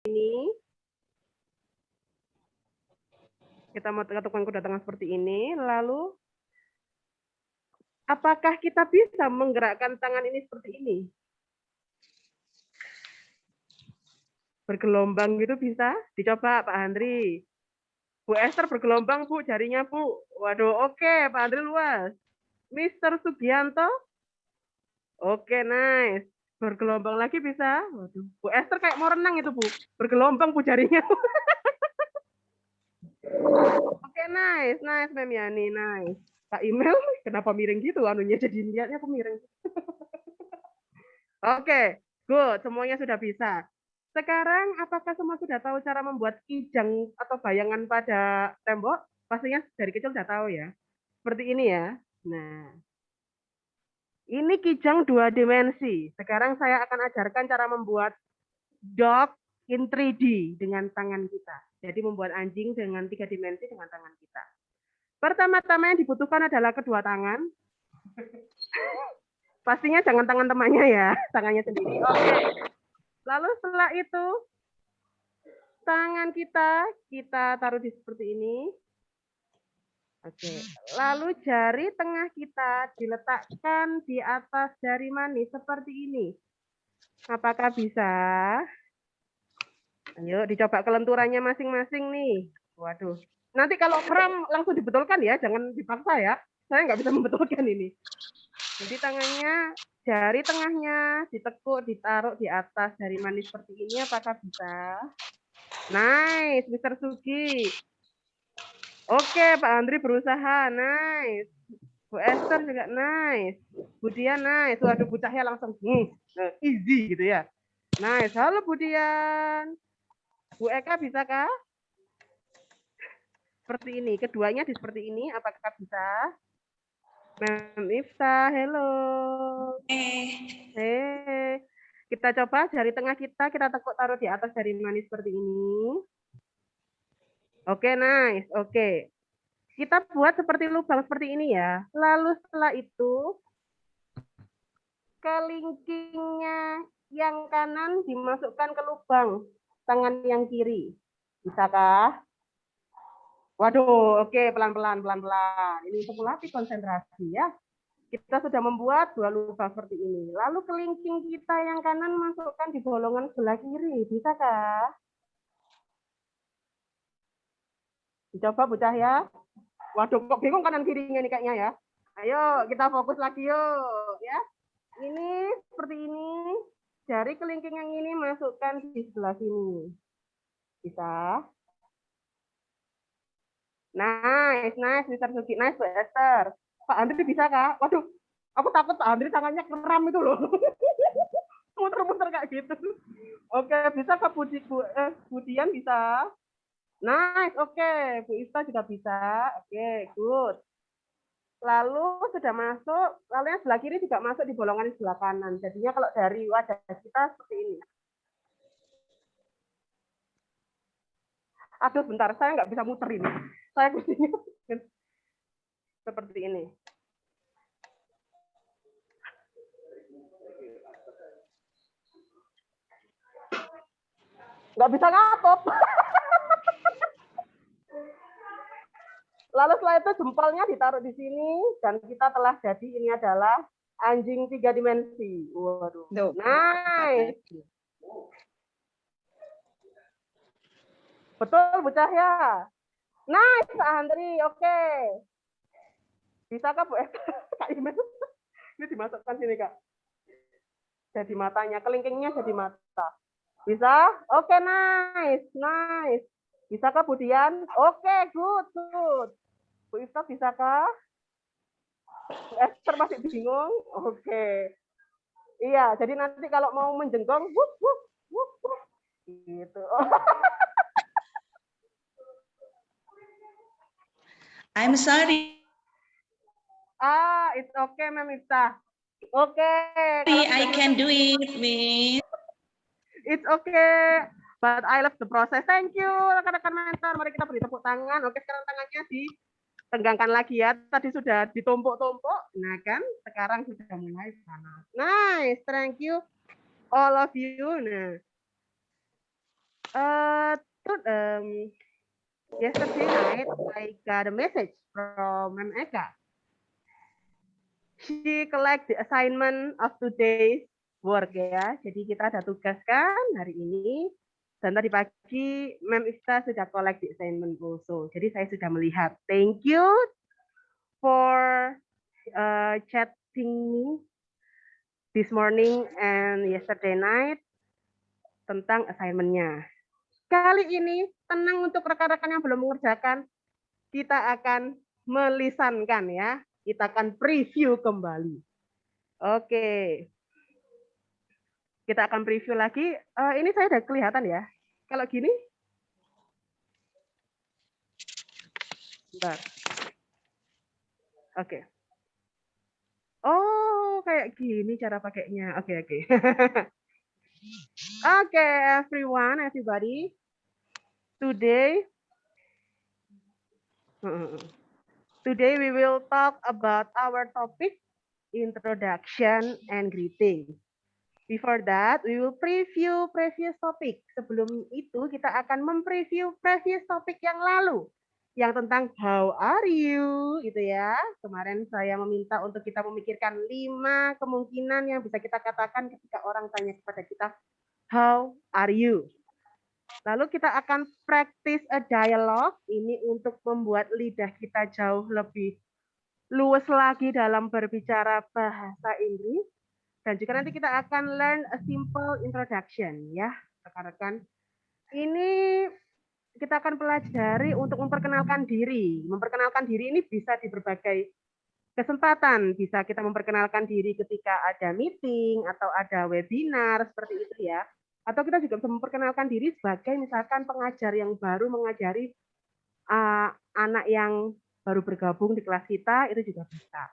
ini. Kita mau tentukan kuda tangan seperti ini. Lalu, apakah kita bisa menggerakkan tangan ini seperti ini? Bergelombang gitu bisa? Dicoba Pak Andri. Bu Esther bergelombang, Bu, jarinya, Bu. Waduh, oke, Pak Andri luas. Mr. Sugianto. Oke, nice. Bergelombang lagi bisa? Waduh, Bu Esther kayak mau renang itu, Bu. Bergelombang, Bu, jarinya. Oke, nice. Nice, Mem Yani, nice. Pak Imel, kenapa miring gitu? Anunya jadi lihatnya aku miring. Oke, good. Semuanya sudah bisa. Sekarang, apakah semua sudah tahu cara membuat kijang atau bayangan pada tembok? Pastinya dari kecil sudah tahu ya. Seperti ini ya. Nah, ini kijang 2 dimensi. Sekarang saya akan ajarkan cara membuat dog in 3D dengan tangan kita. Jadi membuat anjing dengan 3 dimensi dengan tangan kita. Pertama-tama yang dibutuhkan adalah kedua tangan. Pastinya jangan tangan temannya ya, tangannya sendiri. Oke. Lalu setelah itu, tangan kita taruh di seperti ini. Oke. Lalu jari tengah kita diletakkan di atas jari manis seperti ini. Apakah bisa? Ayo dicoba kelenturannya masing-masing nih. Waduh. Nanti kalau kram langsung dibetulkan ya, jangan dipaksa ya. Saya nggak bisa membetulkan ini. Jadi tangannya, jari tengahnya ditekuk, ditaruh di atas jari manis seperti ini. Apakah bisa? Nice, Mr. Sugi. Oke, Pak Andri berusaha. Nice. Bu Esther juga nice. Bu Dian nice. Waduh, Bu Cahya langsung easy gitu ya. Nice. Halo Bu Dian. Bu Eka bisakah? Seperti ini. Keduanya di seperti ini. Apakah bisa? Mem Ifta, hello. Hey. Kita coba jari tengah kita tekuk taruh di atas jari manis seperti ini. Oke, nice. Oke. Kita buat seperti lubang seperti ini ya. Lalu setelah itu, kelingkingnya yang kanan dimasukkan ke lubang tangan yang kiri. Bisakah? Waduh, oke, pelan-pelan, pelan-pelan. Ini untuk melatih konsentrasi ya. Kita sudah membuat 2 lubang seperti ini. Lalu kelingking kita yang kanan masukkan di bolongan sebelah kiri. Bisakah? Dicoba Bu Cahya. Waduh, kok bingung kanan kirinya nih kayaknya ya. Ayo, kita fokus lagi yuk. Ya. Ini seperti ini. Jari kelingking yang ini masukkan di sebelah sini. Bisa? Nice, nice, Mr. Sugi. Nice, Bu Esther. Pak Andri bisa, Kak? Waduh, aku takut Pak Andri tangannya kram itu loh. Muter-muter kayak gitu. Oke, bisa Kak Budian bisa? Nice, oke. Bu Ista juga bisa. Oke, good. Lalu sudah masuk, lalu yang sebelah kiri juga masuk di bolongan di sebelah kanan. Jadinya kalau dari wajah kita seperti ini. Aduh, bentar, saya nggak bisa muter ini. Saya kuncinya seperti ini. Nggak bisa ngapop. Lalu setelah itu jempolnya ditaruh di sini dan kita telah jadi ini adalah anjing 3 dimensi. Waduh. Nice. Betul Bu Cahya. Nice Andri. Oke. Bisa Kak Bu Eka? Kak Imen. Ini dimasukkan sini Kak. Jadi matanya, kelingkingnya jadi mata. Bisa? Oke, nice, nice. Bisa Kak Bu Dian? Oke, good, good. Bu Ifta bisakah? Bu Esther masih bingung? Oke. Iya, jadi nanti kalau mau menjenggong, wup, wup, wup, wup. Gitu. I'm sorry. It's okay, Ma'am Ifta. Oke. I can do it, Miss. It's okay. But I love the process. Thank you, rekan-rekan mentor. Mari kita beri tepuk tangan. Oke, sekarang tangannya ditenggangkan lagi ya. Tadi sudah ditumpuk-tumpuk. Nah kan, sekarang sudah mulai panas. Nice, thank you all of you. Nah, Yesterday night, I got a message from Mem Eka. She collect the assignment of today's work ya. Jadi kita ada tugas kan hari ini. Dan tadi pagi Mem Ifta sudah collect the assignment also. Jadi saya sudah melihat. Thank you for chatting me this morning and yesterday night tentang assignment-nya. Kali ini tenang untuk rekan-rekan yang belum mengerjakan. Kita akan melisankan ya. Kita akan preview kembali. Oke. Kita akan preview lagi. Ini saya udah kelihatan ya. Kalau gini. Bentar. Oke. Oh, kayak gini cara pakainya. Oke. Oke, everybody. Today we will talk about our topic, introduction and greeting. Before that, we will preview previous topic. Sebelum itu, kita akan mempreview previous topic yang lalu. Yang tentang how are you, gitu ya. Kemarin saya meminta untuk kita memikirkan 5 kemungkinan yang bisa kita katakan ketika orang tanya kepada kita, how are you? Lalu kita akan practice a dialogue, ini untuk membuat lidah kita jauh lebih luas lagi dalam berbicara bahasa Inggris. Dan juga nanti kita akan learn a simple introduction ya, rekan-rekan. Ini kita akan pelajari untuk memperkenalkan diri. Memperkenalkan diri ini bisa di berbagai kesempatan. Bisa kita memperkenalkan diri ketika ada meeting atau ada webinar seperti itu ya. Atau kita juga bisa memperkenalkan diri sebagai misalkan pengajar yang baru mengajari anak yang baru bergabung di kelas kita, itu juga bisa.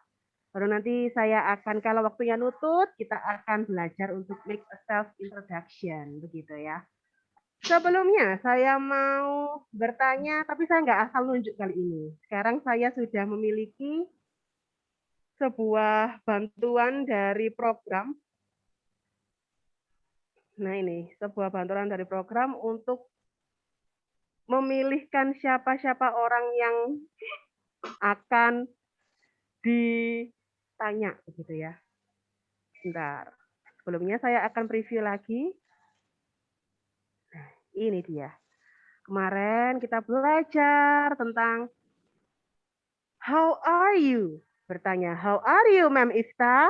Baru nanti saya akan, kalau waktunya nutut, kita akan belajar untuk make a self introduction, begitu ya. Sebelumnya saya mau bertanya, tapi saya nggak asal nunjuk kali ini. Sekarang saya sudah memiliki sebuah bantuan dari program. Nah ini, sebuah bantuan dari program untuk memilihkan siapa-siapa orang yang akan ditanya, begitu ya. Bentar. Sebelumnya saya akan preview lagi. Nah, ini dia. Kemarin kita belajar tentang how are you? Bertanya, how are you, Ma'am Ifta?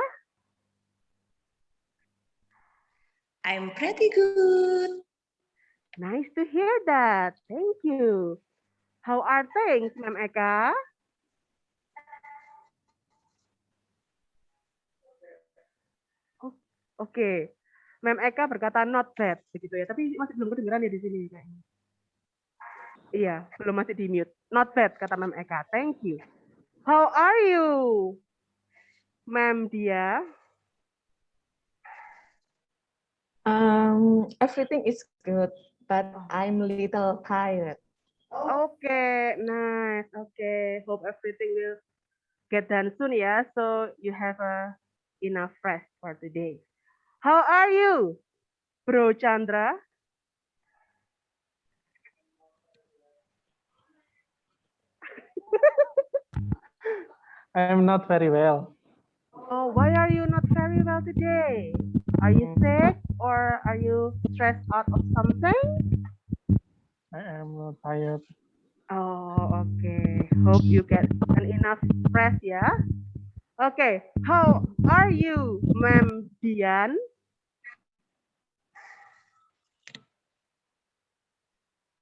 I'm pretty good. Nice to hear that. Thank you. How are things, Ma'am Eka? Oke. Ma'am Eka berkata not bad, begitu ya. Tapi masih belum kedengeran ya di sini kayaknya. Iya, belum, masih di mute. Not bad, kata Ma'am Eka. Thank you. How are you, Ma'am Dia? Everything is good, but I'm a little tired. Okay, nice. Okay, hope everything will get done soon ya. So you have enough rest for today. How are you, Bro Chandra? I'm not very well. Oh, why are you not very well today? Are you sick or are you stressed out of something? I am tired. Oh, okay. Hope you get enough rest ya. Okay, how are you, Ma'am Dian?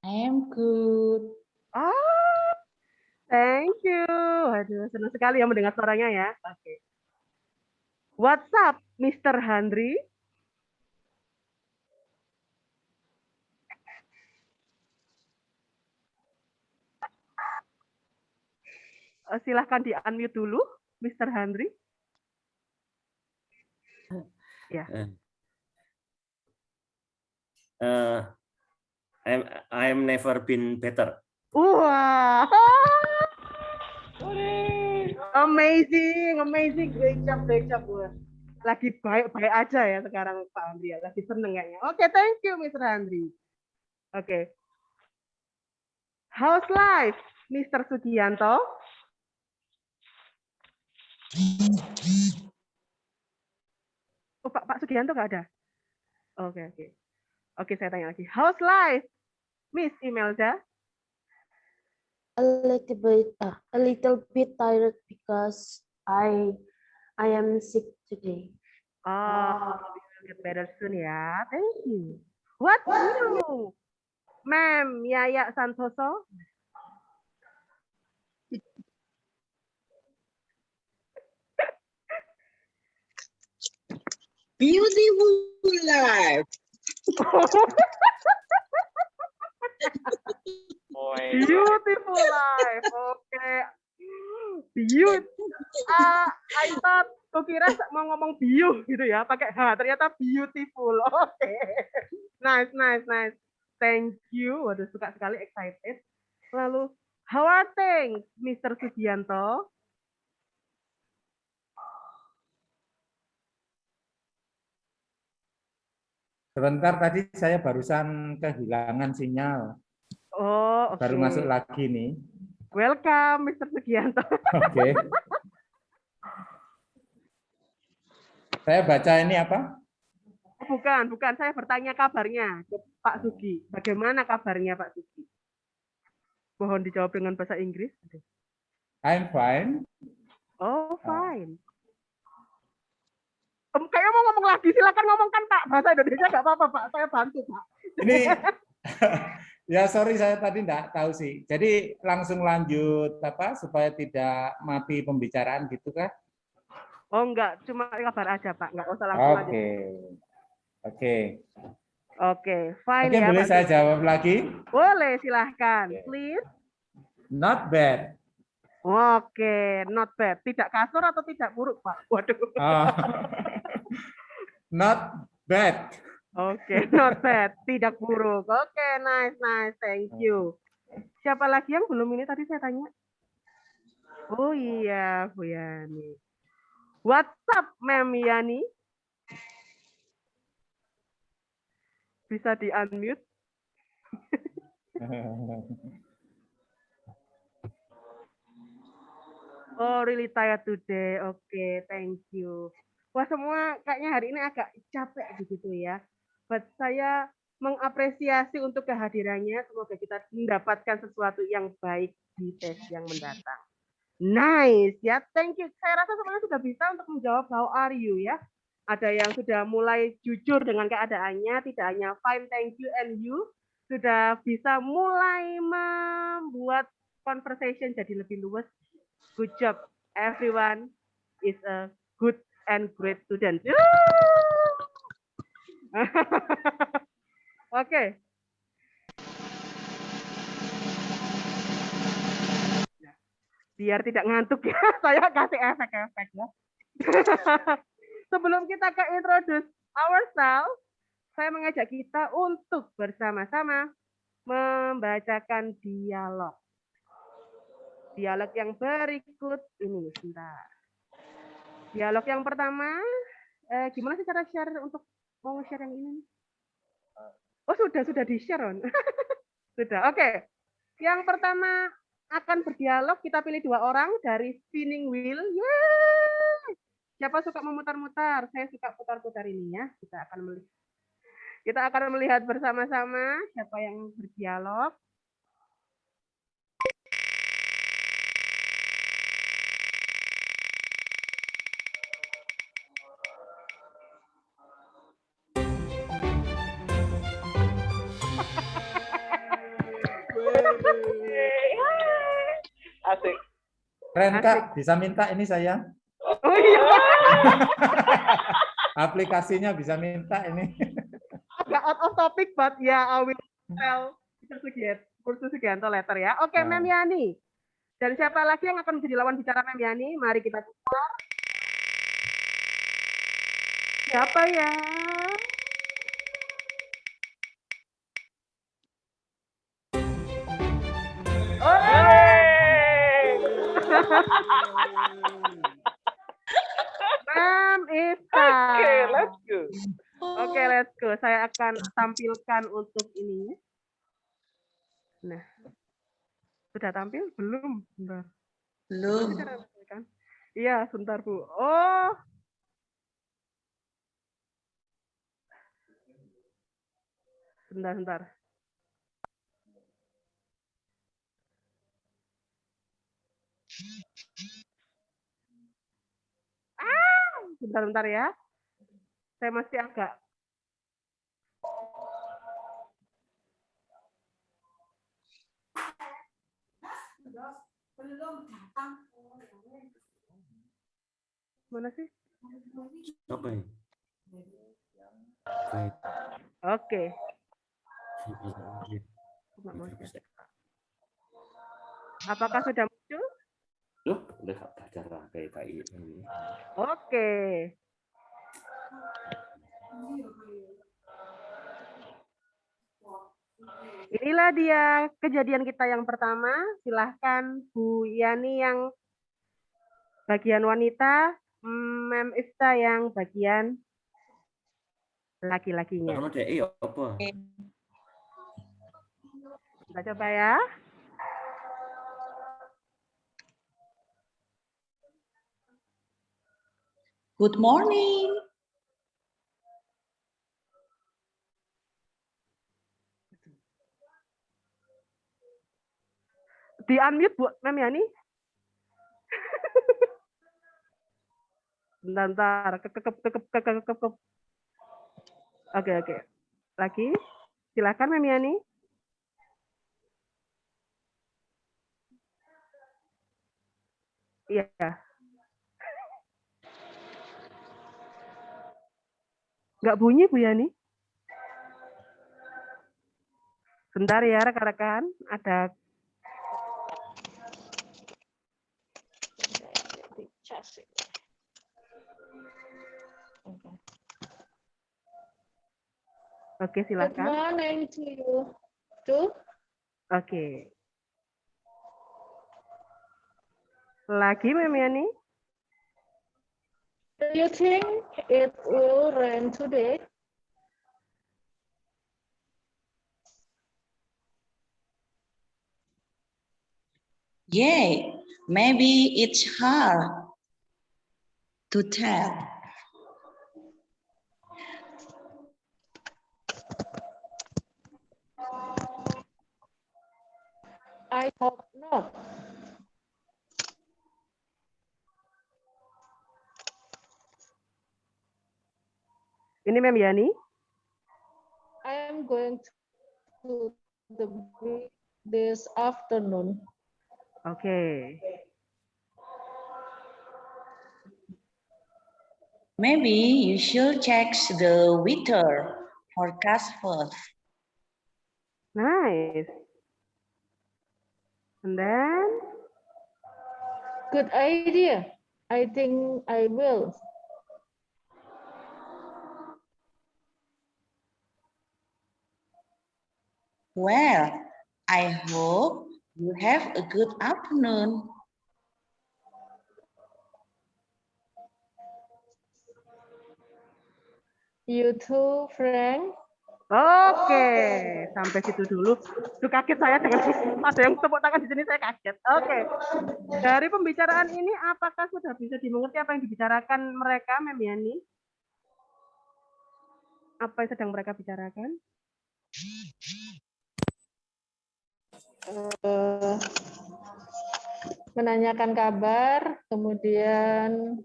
I am good. Oh, thank you. Aduh, senang sekali ya mendengar suaranya ya. Oke. What's up, Mr. Handri? Silahkan di-unmute dulu, Mr. Handri. Ya. I'm never been better. Wah. Amazing, great job. Lagi baik-baik aja ya sekarang Pak Andri, lagi seneng kayaknya. Oke, thank you Mr. Andri. Oke. How's life, Mr. Sugianto? Oh, Pak Sugianto nggak ada? Oke, oke. Oke, saya tanya lagi. How's life, Miss Imelda? A little bit tired because I am sick today. Oh, you will get better soon ya. Thank you. What's new, Ma'am Yaya Santoso? Beautiful life. Beautiful life. Oke. I thought kukira mau ngomong biu gitu ya, pakai H, ternyata beautiful. Oke. Nice, nice, nice. Thank you. Waduh, suka sekali, excited. Lalu, how are things, Mr. Sugianto? Sebentar tadi saya barusan kehilangan sinyal. Oh, oke. Baru masuk lagi nih. Welcome, Mr. Sugianto. Oke. Saya baca ini apa? Bukan, bukan. Saya bertanya kabarnya ke Pak Sugi. Bagaimana kabarnya Pak Sugi? Mohon dijawab dengan bahasa Inggris. I'm fine. Oh, fine. Kayaknya mau ngomong lagi, silakan ngomongkan Pak. Bahasa Indonesia nggak apa-apa Pak, saya bantu Pak. Ini ya sorry saya tadi enggak tahu sih. Jadi langsung lanjut apa supaya tidak mati pembicaraan gitu kah? Oh enggak, cuma kabar aja Pak, nggak usah langsung lanjut. Oke, fine Oke, ya boleh Pak. saya jawab lagi? Boleh, silahkan. Please. Not bad. Oke, not bad. Tidak kasur atau tidak buruk Pak? Waduh. Oh. Not bad. Oke, not bad. Tidak buruk. Oke, nice, nice. Thank you. Siapa lagi yang belum ini tadi saya tanya? Oh iya, Bu Yani. What's up, Ma'am Yani? Bisa di-unmute? Oh, really tired today. Oke, thank you. Wah, semua kayaknya hari ini agak capek begitu ya. But saya mengapresiasi untuk kehadirannya. Semoga kita mendapatkan sesuatu yang baik di tes yang mendatang. Nice ya, thank you. Saya rasa semuanya sudah bisa untuk menjawab how are you ya. Ada yang sudah mulai jujur dengan keadaannya, tidak hanya fine, thank you, and you. Sudah bisa mulai membuat conversation jadi lebih luas. Good job, everyone is a good and great student. Oke. Biar tidak ngantuk ya, saya kasih efek-efek ya. Sebelum kita ke introduce ourselves, saya mengajak kita untuk bersama-sama membacakan dialog. Dialog yang berikut ini, sebentar. Dialog yang pertama, gimana sih cara share untuk mau share yang ini? Oh sudah di-share on. Sudah, oke. Yang pertama akan berdialog, kita pilih 2 orang dari spinning wheel. Yeay! Siapa suka memutar-mutar? Saya suka putar-putar ini ya. Kita akan melihat bersama-sama siapa yang berdialog. Asik. Keren Kak, bisa minta ini saya. Oh iya. Aplikasinya bisa minta ini. Agak out of topic, but yeah, I will tell Mr. Sugianto later ya. Oke, Ma'am Yani. Dan siapa lagi yang akan menjadi lawan bicara Ma'am Yani? Mari kita putar. Siapa ya? Ma'am Ita. Oke, let's go. Oke, let's go. Saya akan tampilkan untuk ini. Nah, sudah tampil belum? Bentar. Belum. Masih cara kan? Iya, sebentar Bu. Oh, bentar. Bentar ya. Saya masih agak mana sih? Apa ini? Baik. Oke. Apakah sudah muncul? Loh, udah belajar kayak ini. Oke. Inilah dia kejadian kita yang pertama. Silahkan Bu Yani yang bagian wanita, Mem Ista yang bagian laki-lakinya. Karena DE apa? Kita coba ya. Good morning. Di unmute Bu Mem Yani. Bentar. Kekep. Oke. Lagi. Silakan Mem Yani. Iya. Nggak bunyi Bu Yani. Bentar ya rekan-rekan. Ada Oke, Good silakan. morning to you too. Oke. Lagi Mem Yani. Do you think it will rain today? Yeah, maybe it's hard to tell. I hope not. Ini Mem Yani. I am going to the beach this afternoon. Oke. Maybe you should check the weather forecast first. Nice. And then Good idea. I think I will. Well, I hope you have a good afternoon. You too, Frank. Oke, sampai situ dulu. Duh, kaget saya dengan ada yang tepuk tangan di sini, saya kaget. Oke. Dari pembicaraan ini apakah sudah bisa dimengerti apa yang dibicarakan mereka, Mem Yani? Apa yang sedang mereka bicarakan? Menanyakan kabar, kemudian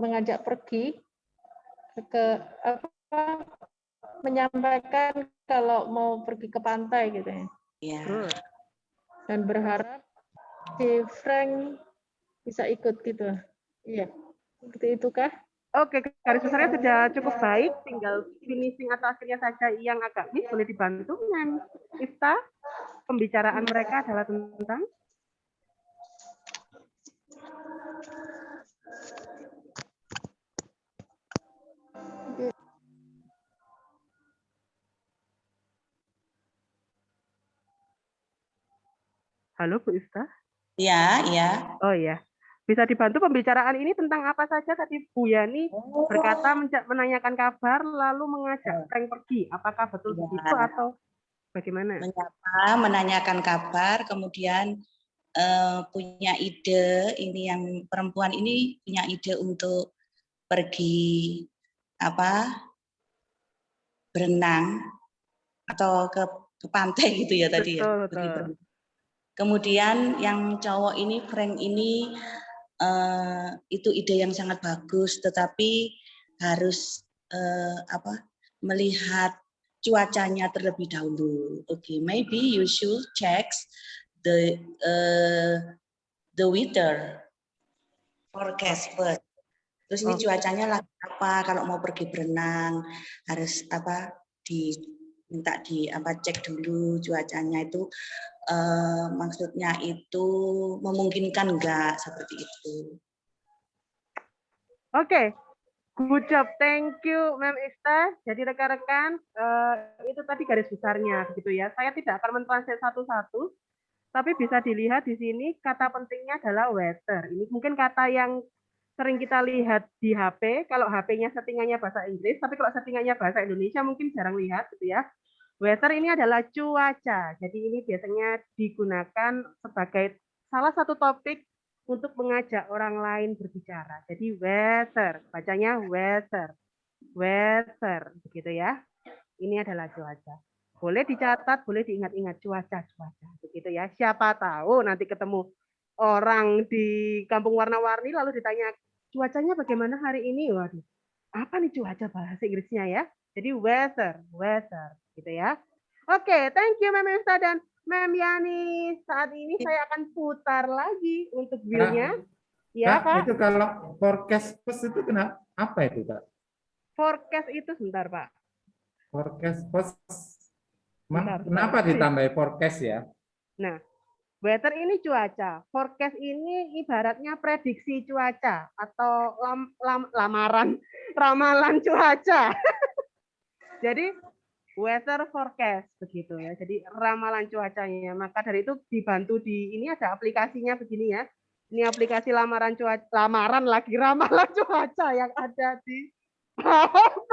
mengajak pergi ke menyampaikan kalau mau pergi ke pantai gitu ya. Yeah. Dan berharap si Frank bisa ikut gitu. Iya. Seperti itu kah? Oke, garis besarnya sudah cukup baik, tinggal finishing atau akhirnya saja yang agak miss, boleh dibantu dengan Ista. Pembicaraan mereka adalah tentang Halo Bu Ista. Ya, ya. Oh iya. Bisa dibantu pembicaraan ini tentang apa saja tadi Bu Yani berkata menanyakan kabar lalu mengajak Frank pergi. Apakah betul begitu atau bagaimana? Menyapa, menanyakan kabar, kemudian punya ide, ini yang perempuan ini punya ide untuk pergi berenang atau ke pantai gitu ya tadi ya. Betul, Pergi betul. berenang. Kemudian yang cowok ini, Frank ini, itu ide yang sangat bagus, tetapi harus melihat cuacanya terlebih dahulu. Okay, maybe you should check the weather forecast first. Terus ini cuacanya lagi apa? Kalau mau pergi berenang harus cek dulu cuacanya itu. Maksudnya itu memungkinkan enggak seperti itu. Oke, good job, thank you, Ma'am Ista. Jadi rekan-rekan, itu tadi garis besarnya, begitu ya. Saya tidak akan mentranslate satu-satu, tapi bisa dilihat di sini kata pentingnya adalah weather. Ini mungkin kata yang sering kita lihat di HP. Kalau HP-nya settingannya bahasa Inggris, tapi kalau settingannya bahasa Indonesia mungkin jarang lihat, gitu ya. Weather ini adalah cuaca. Jadi ini biasanya digunakan sebagai salah satu topik untuk mengajak orang lain berbicara. Jadi weather, bacanya weather. Weather, begitu ya. Ini adalah cuaca. Boleh dicatat, boleh diingat-ingat cuaca. Begitu ya. Siapa tahu nanti ketemu orang di kampung warna-warni lalu ditanya cuacanya bagaimana hari ini? Waduh, apa nih cuaca bahasa Inggrisnya ya? Jadi weather, gitu ya. Oke, thank you Ma'am Esta dan Ma'am Yani. Saat ini saya akan putar lagi untuk view-nya. Ya, Kak, Pak. itu kalau forecast post itu kenapa? Apa itu, Kak? Forecast itu sebentar, Pak. Forecast post. Bentar. Kenapa ditambah forecast ya? Nah, weather ini cuaca. Forecast ini ibaratnya prediksi cuaca atau ramalan cuaca. Jadi weather forecast begitu ya. Jadi ramalan cuacanya. Maka dari itu dibantu ini ada aplikasinya begini ya. Ini aplikasi ramalan cuaca yang ada di HP.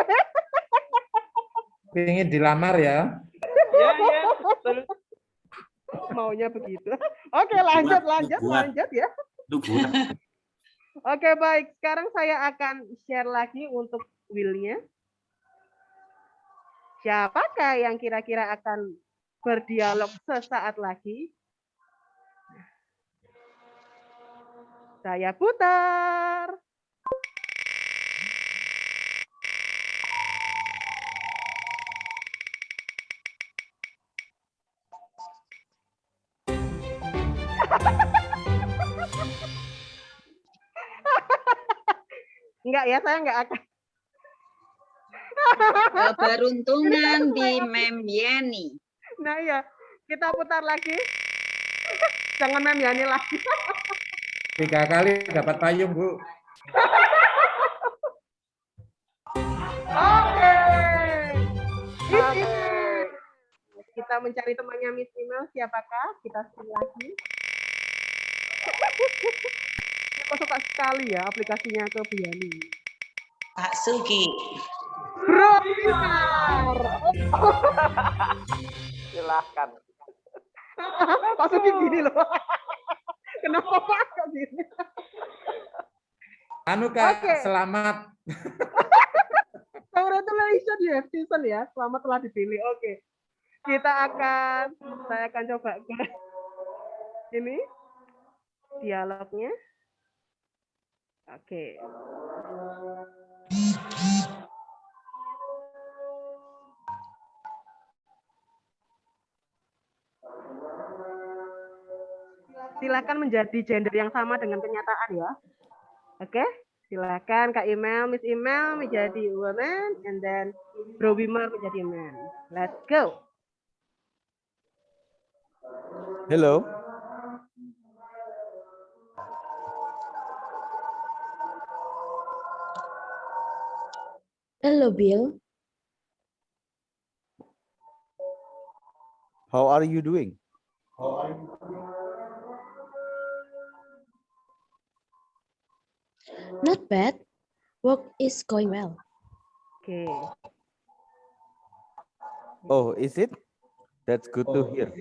Ingin dilamar ya? Iya, betul. Maunya begitu. Oke, lanjut ya. Oke, baik. Sekarang saya akan share lagi untuk Will-nya. Siapakah yang kira-kira akan berdialog sesaat lagi? Saya putar. Enggak ya, saya enggak akan. Keberuntungan di Mem Yeni. Nah iya, kita putar lagi. Jangan Mem Yani lagi. 3 kali dapat payung, Bu. Oke. Kita mencari temannya Miss Email, siapakah? Kita see lagi. Kok suka sekali ya aplikasinya ke Bu Yani. Pak Sugi. Bro, benar. Silahkan. Pak Sugi gini loh. Kenapa Pak kok gini? Anu Kak, Oke. selamat. Congratulations you have chosen ya. Selamat telah dipilih. Oke. Saya akan coba ke ini dialognya. Oke. Silakan menjadi gender yang sama dengan kenyataan ya. Oke, silakan Kak Email, Miss Email menjadi woman, and then Bro Wimar menjadi man. Let's go. Hello. Hello, Bill. How are you doing? Not bad. Work is going well. Oke. Oh, is it? That's good to hear.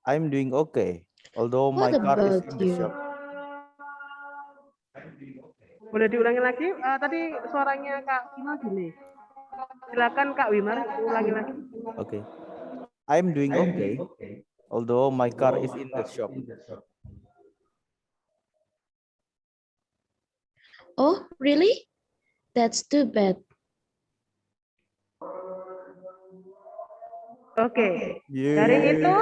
I'm doing okay, although my What car is about in the you? shop. Boleh diulangi lagi? Tadi suaranya Kak Wimar gini. Silakan Kak Wimar, ulangi lagi. Okay. I'm doing okay, although my car is in the shop. Oh, really? That's too bad. Oke. Yeay. Dari itu,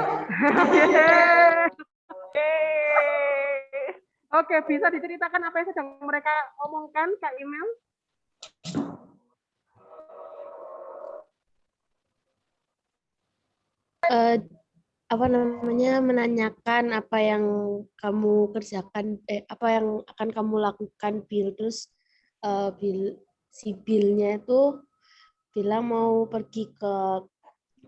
oke, bisa diceritakan apa yang sedang mereka omongkan, Kak Email? Apa namanya, menanyakan apa yang kamu kerjakan, apa yang akan kamu lakukan, Bill. Terus si Billnya itu bilang mau pergi ke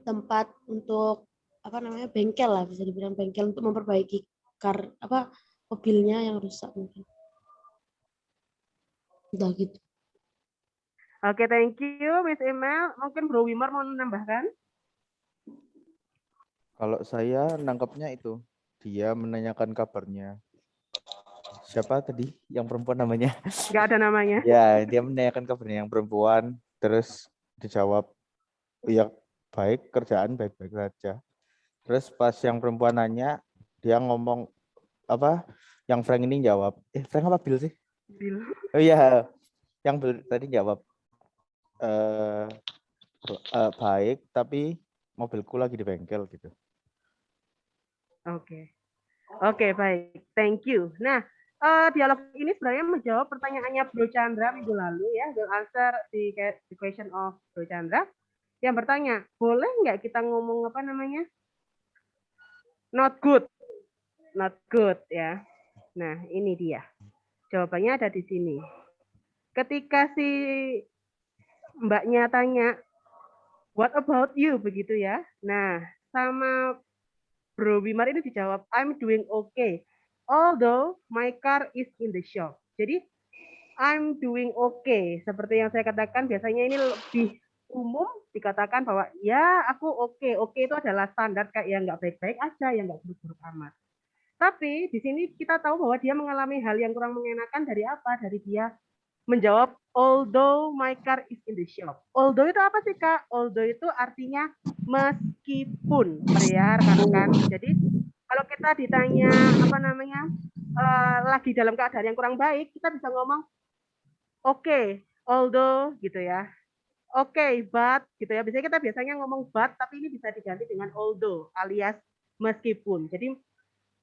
tempat untuk apa namanya, bengkel lah, bisa dibilang bengkel untuk memperbaiki mobilnya yang rusak mungkin. Udah gitu. Oke, thank you, Miss Email. Mungkin Bro Wimar mau menambahkan? Kalau saya nangkapnya itu, dia menanyakan kabarnya. Siapa tadi yang perempuan namanya? Nggak ada namanya. Ya, dia menanyakan kabarnya yang perempuan, terus dijawab, ya baik, kerjaan baik-baik saja. Terus pas yang perempuan nanya, dia ngomong apa? Yang Frank ini jawab, Frank apa Bill sih? Bill. Oh iya, yang Bill tadi jawab, baik, tapi mobilku lagi di bengkel gitu. Oke, baik. Thank you. Nah, dialog ini sebenarnya menjawab pertanyaannya Bro Chandra minggu lalu ya, will answer the question of Bro Chandra yang bertanya, boleh nggak kita ngomong apa namanya? Not good ya. Nah, ini dia. Jawabannya ada di sini. Ketika si mbaknya tanya, what about you? Begitu ya. Nah, sama Bro Wimar ini dijawab, I'm doing okay. Although my car is in the shop. Jadi, I'm doing okay. Seperti yang saya katakan, biasanya ini lebih umum dikatakan bahwa ya aku oke. Oke itu adalah standar kayak yang nggak baik-baik aja, yang nggak buruk-buruk amat. Tapi di sini kita tahu bahwa dia mengalami hal yang kurang mengenakan dari apa? Dari dia menjawab, although my car is in the shop. Although itu apa sih Kak? Although itu artinya meskipun, ya rekan-rekan. Jadi kalau kita ditanya apa namanya lagi dalam keadaan yang kurang baik, kita bisa ngomong okay, although gitu ya. Okay, but gitu ya. Biasanya kita ngomong but, tapi ini bisa diganti dengan although alias meskipun. Jadi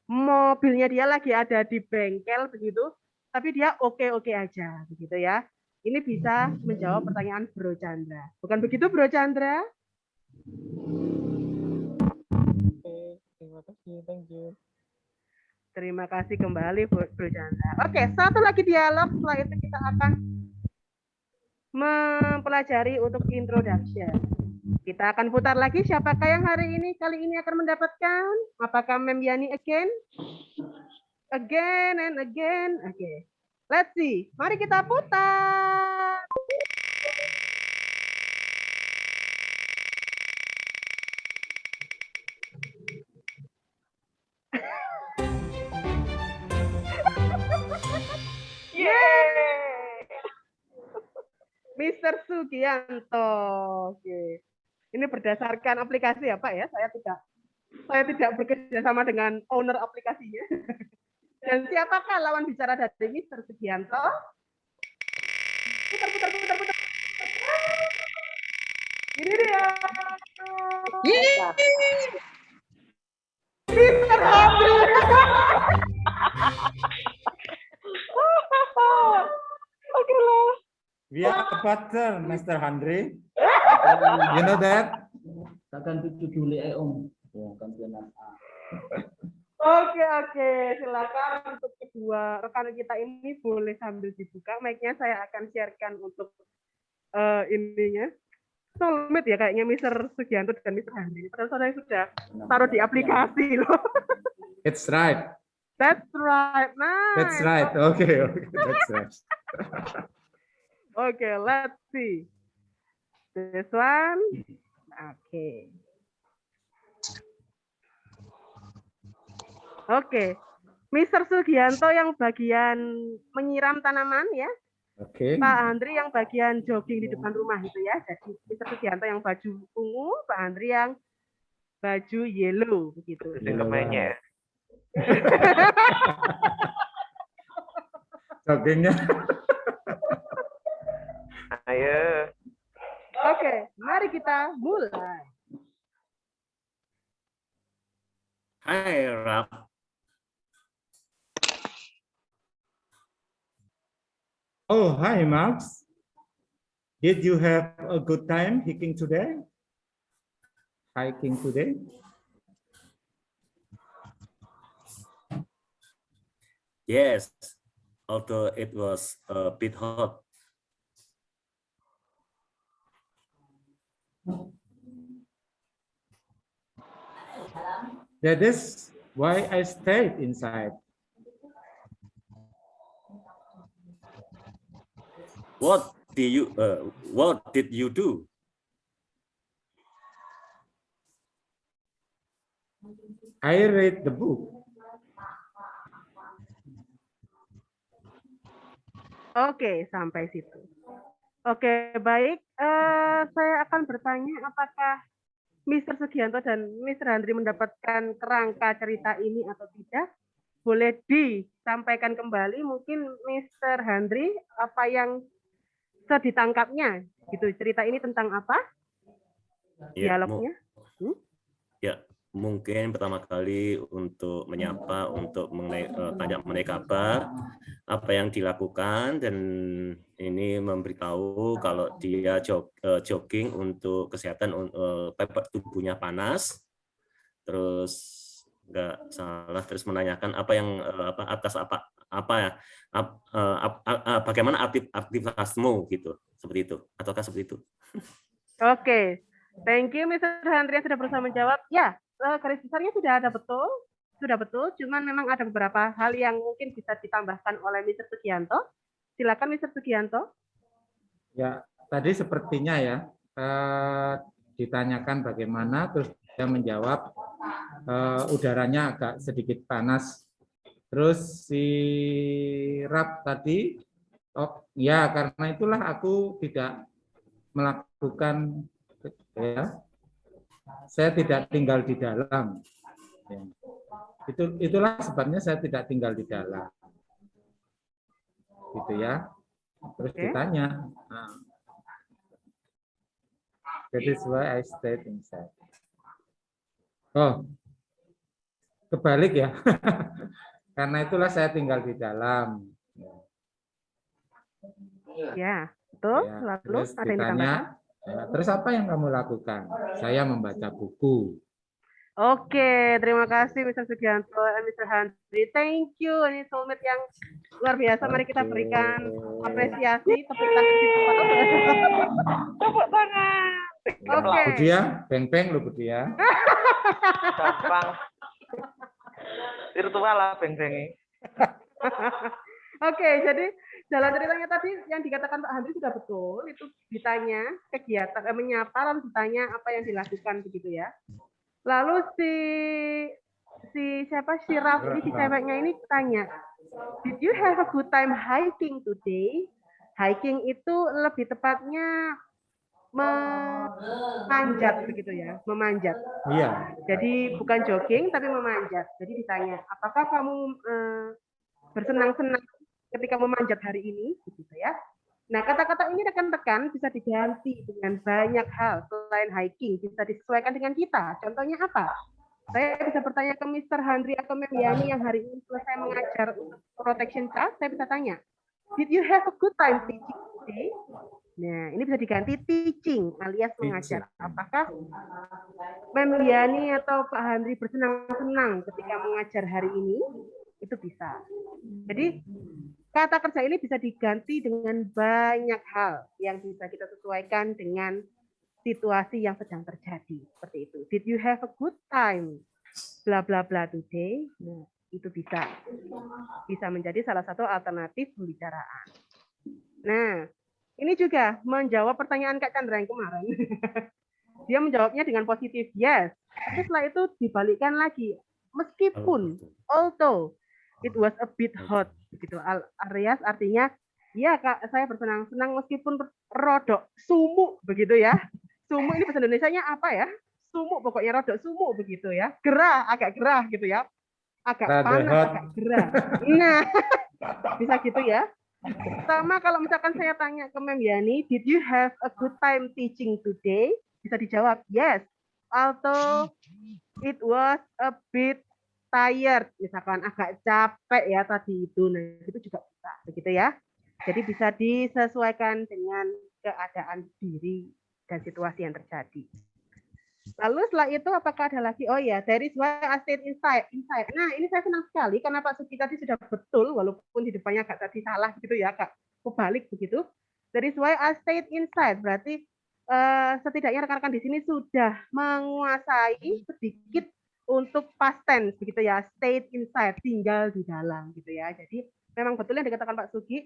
mobilnya dia lagi ada di bengkel begitu, tapi dia oke-oke aja begitu ya. Ini bisa menjawab pertanyaan Bro Chandra. Bukan begitu Bro Chandra? Terima kasih, thank you. Terima kasih kembali Bro Chandra. Oke, satu lagi dialog, setelah itu kita akan mempelajari untuk introduction. Kita akan putar lagi siapakah yang kali ini akan mendapatkan? Apakah Mem Yani again? Again and again. Oke. Let's see. Mari kita putar. Yeay! Mr. Sugianto. Oke. Ini berdasarkan aplikasi ya Pak ya. Saya tidak bekerja sama dengan owner aplikasinya. Dan siapakah lawan bicara dari Mr. Sugianto? Putar. Ini dia. Mr. Hamdi. Oke lah. We are partner, Mr. Handri. You know that? Akan 7 Juli Om. Ya, kampionat A. Oke, silakan untuk kedua rekan kita ini boleh sambil dibuka mic-nya, saya akan sharekan untuk ininya. Soulmate ya kayaknya Mr. Sugianto dan Mr. Handri. Padahal saya sudah taruh di aplikasi loh. It's right. That's right. Nice. That's right. Okay. That's right. Okay, let's see. This one. Okay. Oke. Mr. Sugianto yang bagian menyiram tanaman ya. Oke. Pak Andri yang bagian jogging di depan rumah itu ya. Jadi Mr. Sugianto yang baju ungu, Pak Andri yang baju yellow begitu. Pemainnya. Joggingnya. Ayo. Oke, mari kita mulai. Hai, Raf. Oh, hi, Max. Did you have a good time hiking today? Hiking today? Yes, although it was a bit hot. That is why I stayed inside. What did you do? I read the book. Oke, sampai situ. Oke, baik. Saya akan bertanya apakah Mr. Sugianto dan Mr. Handri mendapatkan kerangka cerita ini atau tidak. Boleh disampaikan kembali mungkin Mr. Handri apa yang ditangkapnya gitu. Cerita ini tentang apa? Dialognya. Ya, mungkin pertama kali untuk menyapa, untuk tanya mengenai kabar, apa yang dilakukan, dan ini memberitahu kalau dia jogging untuk kesehatan, tubuhnya panas, terus nggak salah, terus menanyakan apa yang bagaimana aktivitasmu gitu, seperti itu, ataukah seperti itu? Oke, thank you Mr. Handri yang sudah berusaha menjawab. Ya, garis besarnya sudah betul, cuman memang ada beberapa hal yang mungkin bisa ditambahkan oleh Mr. Sugianto. Silakan Mr. Sugianto. Ya, tadi sepertinya ya ditanyakan bagaimana, terus dia menjawab udaranya agak sedikit panas. Terus si Rap tadi, oh ya karena itulah aku tidak melakukan, ya, saya tidak tinggal di dalam. Ya. Itulah sebabnya saya tidak tinggal di dalam. Gitu ya. Terus ditanya. Nah, that is why I stayed inside. Oh, kebalik ya. Karena itulah saya tinggal di dalam. Ya, betul. Ya, Lalu terus ada yang ditambahkan? ditanya, terus apa yang kamu lakukan? Saya membaca buku. Oke, terima kasih Mr. Sugianto dan Mr. Handri. Thank you. Ini soulmate yang luar biasa. Mari kita berikan apresiasi. Tepuk tangan. Tepuk tangan. Oke. Budia, peng-peng lu Budia. Gampang. Virtual lah peng-pengi. Oke, jadi jalan ceritanya tadi yang dikatakan Pak Handri sudah betul. Itu ditanya kegiatan, menyapa, lalu ditanya apa yang dilakukan begitu ya. Lalu si Raf ini, si ceweknya ini tanya, did you have a good time hiking today? Hiking itu lebih tepatnya memanjat begitu ya, memanjat. Iya. Jadi bukan jogging tapi memanjat. Jadi ditanya, apakah kamu bersenang-senang ketika memanjat hari ini, begitu ya? Nah, kata-kata ini rekan-rekan bisa diganti dengan banyak hal selain hiking, bisa disesuaikan dengan kita. Contohnya apa? Saya bisa bertanya ke Mr. Handri atau Mem Yani yang hari ini selesai mengajar protection child, saya bisa tanya, did you have a good time teaching today? Nah, ini bisa diganti teaching alias mengajar. Apakah Mem Yani atau Pak Handri bersenang-senang ketika mengajar hari ini? Itu bisa. Jadi kata kerja ini bisa diganti dengan banyak hal yang bisa kita sesuaikan dengan situasi yang sedang terjadi. Seperti itu. Did you have a good time? Bla bla bla today. Nah, itu bisa menjadi salah satu alternatif pembicaraan. Nah, ini juga menjawab pertanyaan Kak Chandra yang kemarin. Dia menjawabnya dengan positif, yes. Tapi setelah itu dibalikkan lagi, meskipun, although it was a bit hot, begitu. Alias artinya, ya Kak, saya bersenang-senang meskipun rodok sumuk, begitu ya. Sumuk ini bahasa Indonesianya apa ya? Sumuk, pokoknya rodok sumuk, begitu ya. Gerah, agak gerah gitu ya. Agak panas, agak gerah. Nah, bisa gitu ya. Sama kalau misalkan saya tanya ke Mem Yani, did you have a good time teaching today? Bisa dijawab, yes. Although it was a bit tired, misalkan agak capek ya tadi itu. Nah, itu juga bisa, begitu ya. Jadi bisa disesuaikan dengan keadaan diri dan situasi yang terjadi. Lalu setelah itu apakah ada lagi? Oh ya, there is why I stayed inside. Nah, ini saya senang sekali karena Pak Suki tadi sudah betul, walaupun di depannya agak tadi salah gitu ya, Kak. Kebalik begitu. There is why I stayed inside. Berarti setidaknya rekan-rekan di sini sudah menguasai sedikit untuk past tense begitu ya, stayed inside, tinggal di dalam gitu ya. Jadi memang betul yang dikatakan Pak Suki,